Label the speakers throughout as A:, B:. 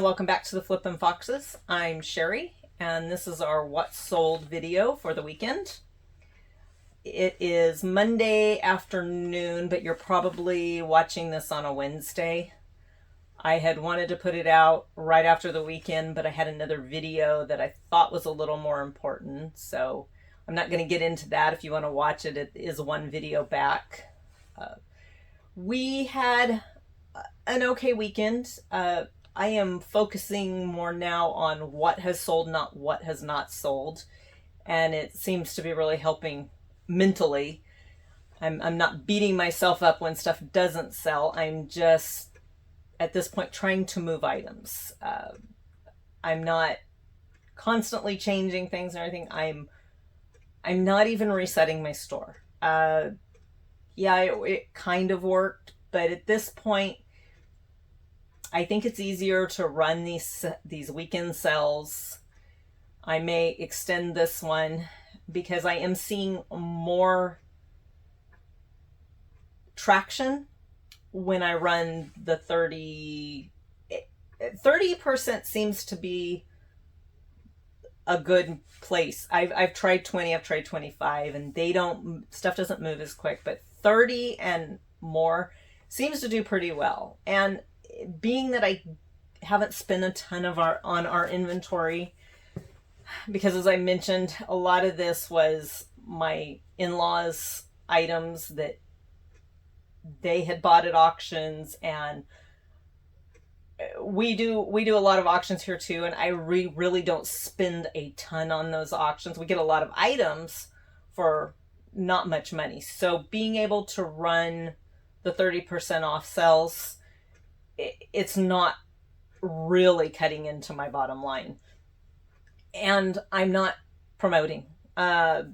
A: Welcome back to the Flippin' Foxes. I'm Sherry, and this is our What Sold video for the weekend. It is Monday afternoon, but you're probably watching this on a Wednesday. I had wanted to put it out right after the weekend, but I had another video that I thought was a little more important, so I'm not going to get into that. If you want to watch it, it is one video back. We had an okay weekend. I am focusing more now on what has sold, not what has not sold. And it seems to be really helping mentally. I'm not beating myself up when stuff doesn't sell. I'm just, at this point, trying to move items. I'm not constantly changing things and everything. I'm not even resetting my store. It kind of worked, but at this point, I think it's easier to run these weekend sales. I may extend this one because I am seeing more traction when I run the 30% seems to be a good place. I've tried 20, I've tried 25, and stuff doesn't move as quick, but 30 and more seems to do pretty well. And being that I haven't spent a ton on our inventory, because as I mentioned, a lot of this was my in-laws' items that they had bought at auctions, and we do a lot of auctions here too, and I really don't spend a ton on those auctions. We get a lot of items for not much money. So being able to run the 30% off sales, it's not really cutting into my bottom line. And I'm not promoting. I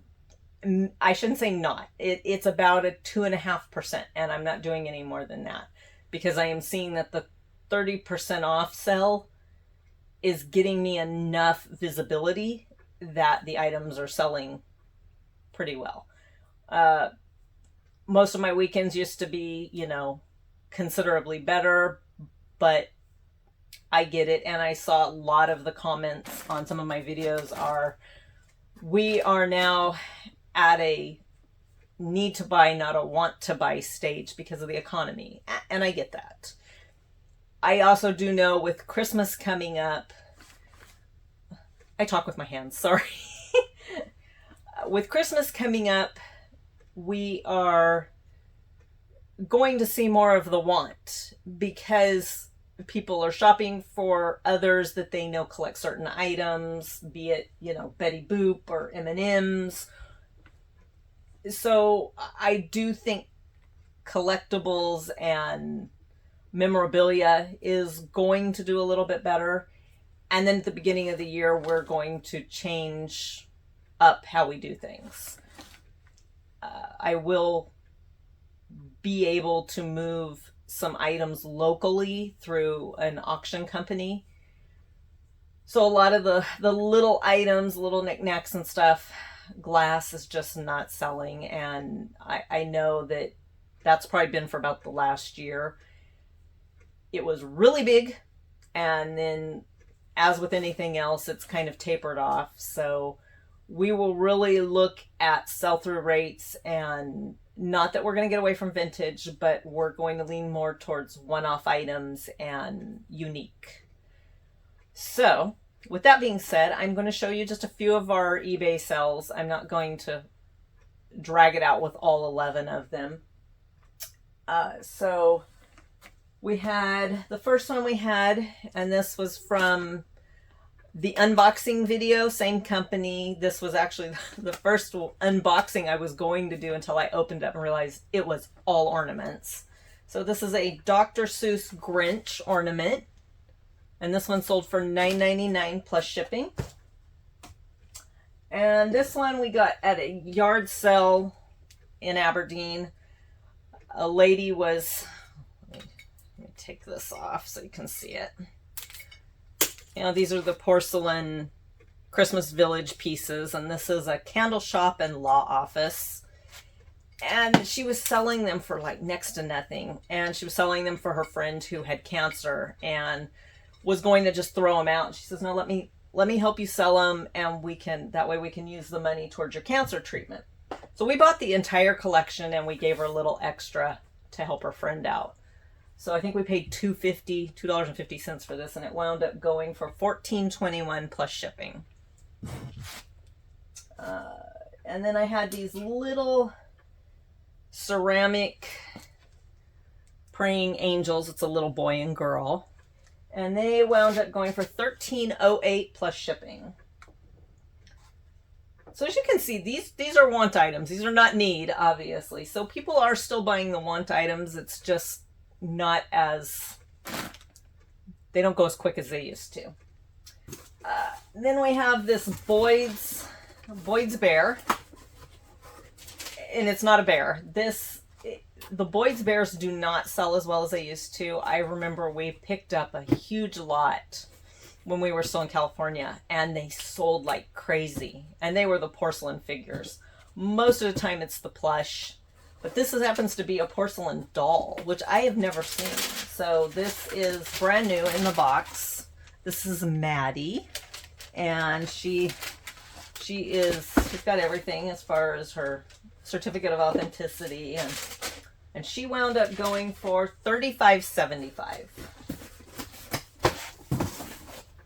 A: shouldn't say not. It's about a 2.5%, and I'm not doing any more than that because I am seeing that the 30% off sell is getting me enough visibility that the items are selling pretty well. Most of my weekends used to be, considerably better, but I get it. And I saw a lot of the comments on some of my videos we are now at a need to buy, not a want to buy stage because of the economy. And I get that. I also do know with Christmas coming up, I talk with my hands, sorry. With Christmas coming up, we are going to see more of the want because people are shopping for others that they know collect certain items, be it, Betty Boop or M&Ms. So I do think collectibles and memorabilia is going to do a little bit better. And then at the beginning of the year, we're going to change up how we do things. I will be able to move some items locally through an auction company. So a lot of the little items, little knickknacks and stuff, glass is just not selling. And I know that's probably been for about the last year. It was really big. And then as with anything else, it's kind of tapered off. So we will really look at sell-through rates, and not that we're going to get away from vintage, but we're going to lean more towards one-off items and unique. So with that being said, I'm going to show you just a few of our eBay sales. I'm not going to drag it out with all 11 of them. So we had the first one we had, and this was from the unboxing video, same company. This was actually the first unboxing I was going to do until I opened up and realized it was all ornaments. So this is a Dr. Seuss Grinch ornament. And this one sold for $9.99 plus shipping. And this one we got at a yard sale in Aberdeen. A lady was, let me take this off so you can see it. These are the porcelain Christmas Village pieces, and this is a candle shop and law office. And she was selling them for like next to nothing. And she was selling them for her friend who had cancer. And was going to just throw them out. And she says, no, let me help you sell them, and that way we can use the money towards your cancer treatment. So we bought the entire collection, and we gave her a little extra to help her friend out. So I think we paid $2.50 for this, and it wound up going for $14.21 plus shipping. And then I had these little ceramic praying angels. It's a little boy and girl, and they wound up going for $13.08 plus shipping. So as you can see, these are want items. These are not need, obviously. So people are still buying the want items. It's just not as, they don't go as quick as they used to. Then we have this Boyd's bear, and it's not a bear. The Boyd's bears do not sell as well as they used to. I remember we picked up a huge lot when we were still in California, and they sold like crazy. And they were the porcelain figures. Most of the time it's the plush, but this happens to be a porcelain doll, which I have never seen. So this is brand new in the box. This is Maddie, and she's got everything as far as her certificate of authenticity, and she wound up going for $35.75.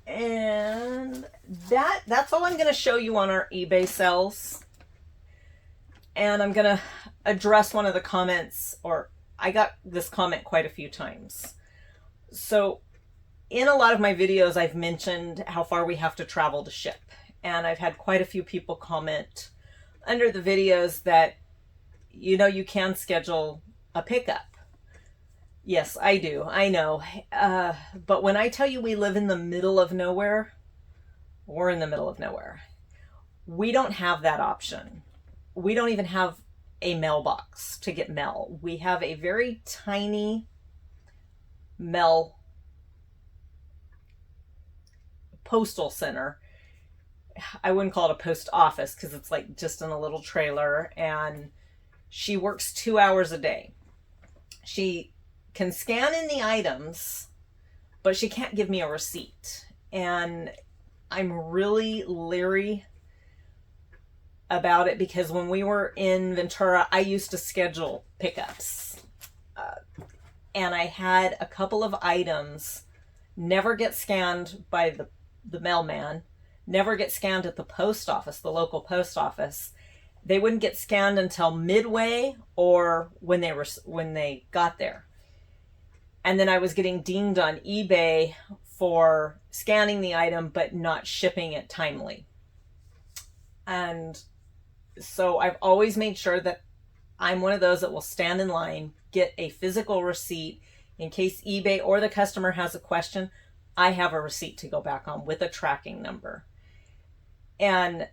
A: And that's all I'm going to show you on our eBay sales. And I'm going to address one of the comments, or I got this comment quite a few times. So in a lot of my videos, I've mentioned how far we have to travel to ship. And I've had quite a few people comment under the videos that, you can schedule a pickup. Yes, I do. I know. But when I tell you we live in the middle of nowhere, we're in the middle of nowhere. We don't have that option. We don't even have a mailbox to get mail. We have a very tiny mail postal center. I wouldn't call it a post office because it's like just in a little trailer, and she works 2 hours a day. She can scan in the items, but she can't give me a receipt. And I'm really leery about it because when we were in Ventura, I used to schedule pickups. And I had a couple of items never get scanned by the mailman, never get scanned at the post office, the local post office. They wouldn't get scanned until midway or when they got there. And then I was getting dinged on eBay for scanning the item but not shipping it timely. And so I've always made sure that I'm one of those that will stand in line, get a physical receipt in case eBay or the customer has a question. I have a receipt to go back on with a tracking number. And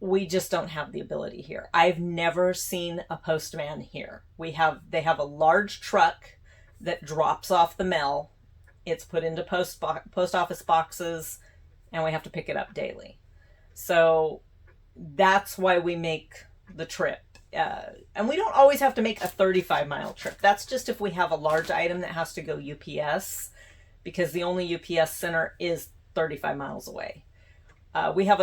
A: we just don't have the ability here. I've never seen a postman here. They have a large truck that drops off the mail. It's put into post office boxes, and we have to pick it up daily. So that's why we make the trip. And we don't always have to make a 35-mile trip. That's just if we have a large item that has to go UPS, because the only UPS center is 35 miles away. We have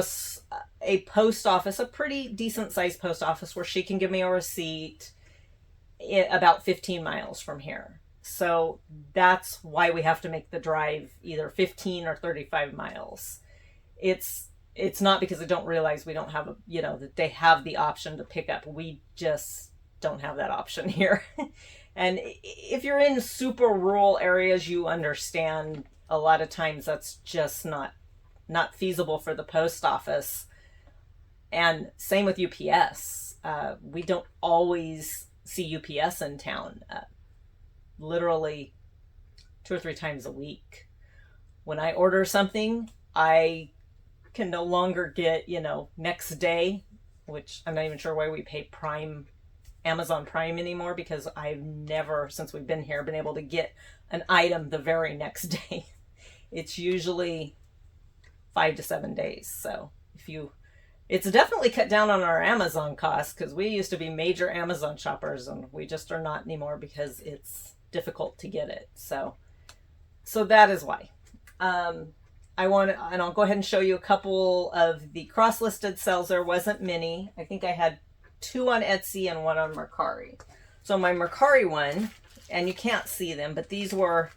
A: a post office, a pretty decent sized post office, where she can give me a receipt about 15 miles from here. So that's why we have to make the drive either 15 or 35 miles. It's not because they don't realize we don't have that they have the option to pick up. We just don't have that option here. And if you're in super rural areas, you understand a lot of times that's just not feasible for the post office. And same with UPS. We don't always see UPS in town. Literally 2 or 3 times a week. When I order something, I can no longer get, next day, which I'm not even sure why we pay Amazon Prime anymore, because I've never, since we've been here, been able to get an item the very next day. It's usually 5 to 7 days. So it's definitely cut down on our Amazon costs, because we used to be major Amazon shoppers, and we just are not anymore because it's difficult to get it. So that is why. And I'll go ahead and show you a couple of the cross-listed sales. There wasn't many. I think I had 2 on Etsy and 1 on Mercari. So my Mercari one, and you can't see them, but these were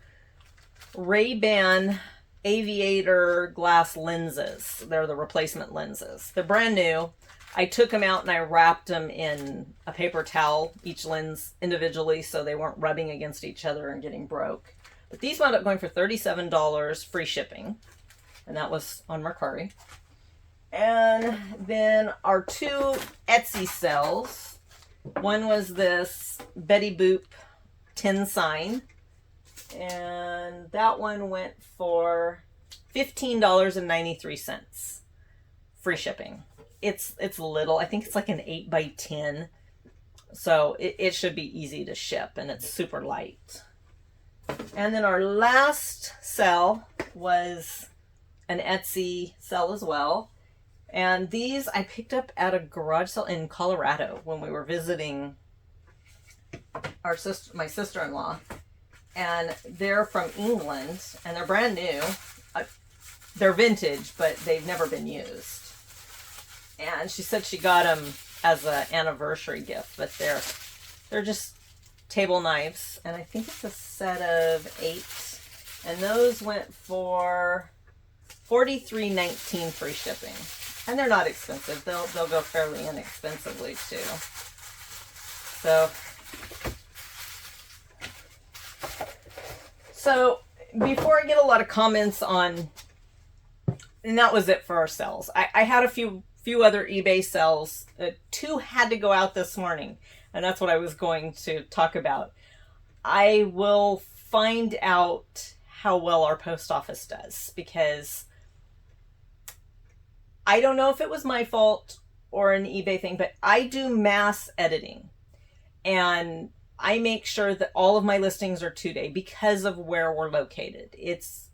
A: Ray-Ban aviator glass lenses. They're the replacement lenses. They're brand new. I took them out and I wrapped them in a paper towel, each lens individually, so they weren't rubbing against each other and getting broke. But these wound up going for $37, free shipping. And that was on Mercari. And then our 2 Etsy sales. One was this Betty Boop tin sign. And that one went for $15.93. Free shipping. It's little. I think it's like an 8x10. So it should be easy to ship, and it's super light. And then our last sell was an Etsy sell as well. And these I picked up at a garage sale in Colorado when we were visiting my sister-in-law. And they're from England, and they're brand new. They're vintage, but they've never been used. And she said she got them as an anniversary gift, but they're just table knives, and I think it's a set of 8. And those went for $43.19 free shipping. And they're not expensive. They'll go fairly inexpensively too. So before I get a lot of comments on, and that was it for our sales. I had a few other eBay sales. 2 had to go out this morning, and that's what I was going to talk about. I will find out how well our post office does, because I don't know if it was my fault or an eBay thing, but I do mass editing, and I make sure that all of my listings are 2-day because of where we're located. It's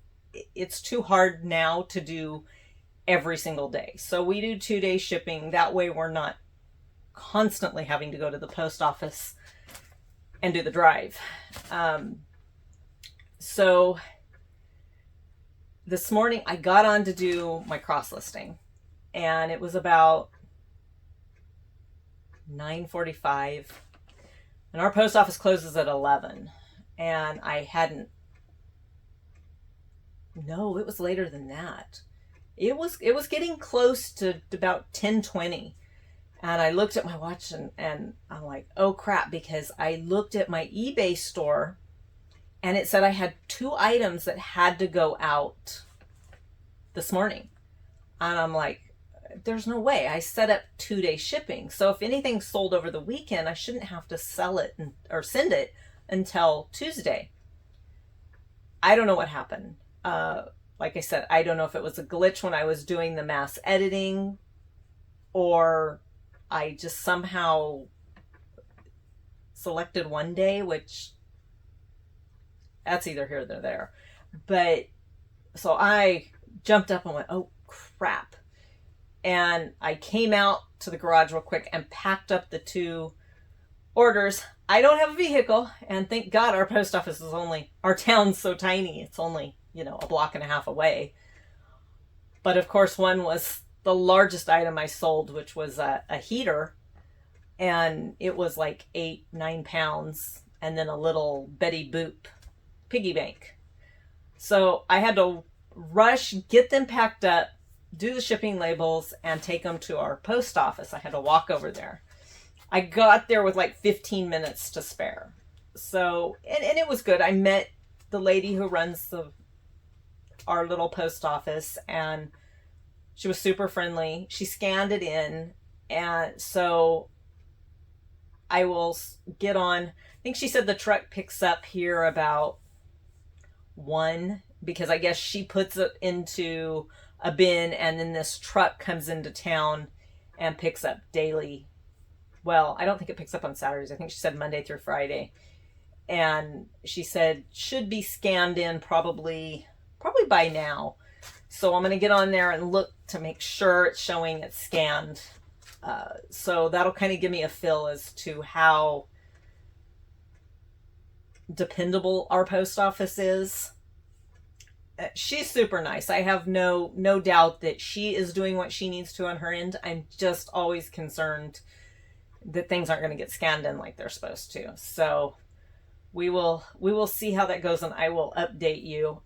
A: too hard now to do every single day. So we do 2-day shipping. That way we're not constantly having to go to the post office and do the drive. So this morning I got on to do my cross listing, and it was about 9:45, and our post office closes at 11, and no, it was later than that. It was getting close to about 10:20, and I looked at my watch and I'm like, oh crap, because I looked at my eBay store and it said I had 2 items that had to go out this morning. And I'm like, there's no way. I set up 2-day shipping. So if anything sold over the weekend, I shouldn't have to sell it or send it until Tuesday. I don't know what happened. Like I said, I don't know if it was a glitch when I was doing the mass editing, or I just somehow selected one day, which that's either here or there. But so I jumped up and went, oh crap. And I came out to the garage real quick and packed up the 2 orders. I don't have a vehicle, and thank God our post office is our town's so tiny. It's only, a block and a half away. But of course, one was the largest item I sold, which was a heater, and it was like 8-9 pounds, and then a little Betty Boop piggy bank. So I had to rush, get them packed up, do the shipping labels, and take them to our post office. I had to walk over there. I got there with like 15 minutes to spare. So, and it was good. I met the lady who runs our little post office, and she was super friendly. She scanned it in, and so I will get on. I think she said the truck picks up here about 1, because I guess she puts it into a bin, and then this truck comes into town and picks up daily. Well, I don't think it picks up on Saturdays. I think she said Monday through Friday. And she said should be scanned in probably by now. So I'm going to get on there and look to make sure it's showing it's scanned. So that'll kind of give me a feel as to how dependable our post office is. She's super nice. I have no doubt that she is doing what she needs to on her end. I'm just always concerned that things aren't going to get scanned in like they're supposed to. So we will see how that goes, and I will update you.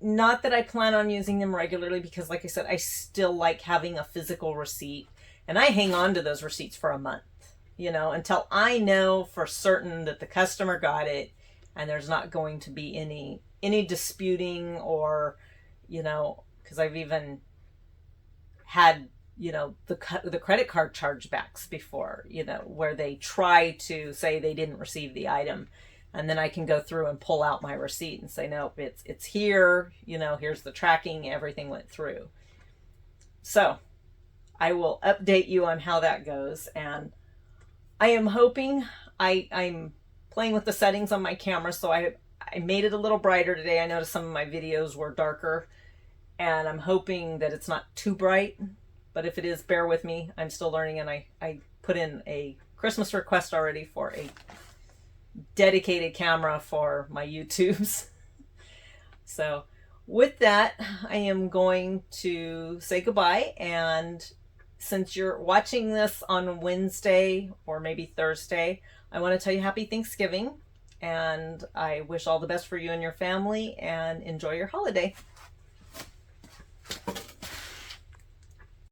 A: Not that I plan on using them regularly, because like I said, I still like having a physical receipt, and I hang on to those receipts for a month, until I know for certain that the customer got it and there's not going to be any disputing, or because I've even had the credit card chargebacks before, where they try to say they didn't receive the item, and then I can go through and pull out my receipt and say, nope, it's here, here's the tracking, everything went through. So I will update you on how that goes. And I am hoping, I'm playing with the settings on my camera, so I made it a little brighter today. I noticed some of my videos were darker, and I'm hoping that it's not too bright, but if it is, bear with me. I'm still learning, and I put in a Christmas request already for a dedicated camera for my YouTubes. So with that, I am going to say goodbye, and since you're watching this on Wednesday or maybe Thursday, I want to tell you happy Thanksgiving, and I wish all the best for you and your family, and enjoy your holiday.